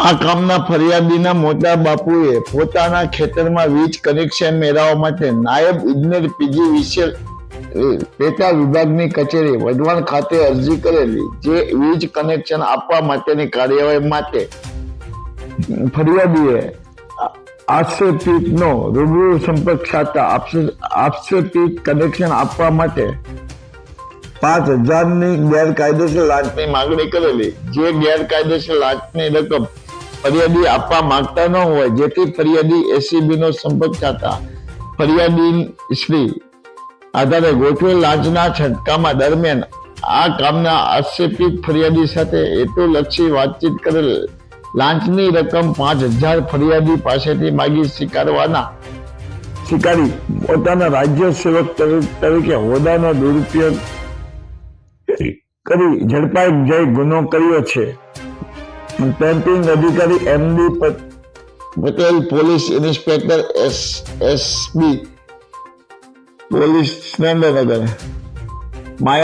આ કામના ફરિયાદીના મોટા બાપુએ પોતાના ખેતરમાં વીજ કનેક્શન મેળવવા માટે નાયબ ઇજનેર પીજી વિશે પેટા વિભાગની કચેરી વઢવાણ ખાતે અરજી કરેલી, જે વીજ કનેક્શન આપવા માટેની કાર્યવાહી માટે ફરિયાદીએ આક્ષેપિતનો રૂબરૂ સંપર્ક સાધતા આક્ષેપિત કનેક્શન આપવા માટે 5,000ની ગેરકાયદેસર લાંચની માંગણી કરેલી, જે ગેરકાયદેસર લાંચની રકમ ફરિયાદી આપવા માંગતા ન હોય, જેથી ફરિયાદી એસીબીનો સંપર્ક સાધતા ફરિયાદી શ્રી આધારે ગોઠવેલ લાંચના છટકામાં દરમિયાન આ કામના આક્ષેપિત ફરિયાદી સાથે હેતુલક્ષી વાતચીત કરેલ લાંચની રકમ 5,000 ફરિયાદી પાસેથી માગી સ્વીકારી પોતાના રાજ્ય સેવક તરીકે હોદ્દાનો દુરુપયોગ કરી ઝડપાઈ જઈ ગુનો કર્યો છે. પેન્ટિંગ અધિકારી MD Patel, police inspector SB police Surendranagar, માયા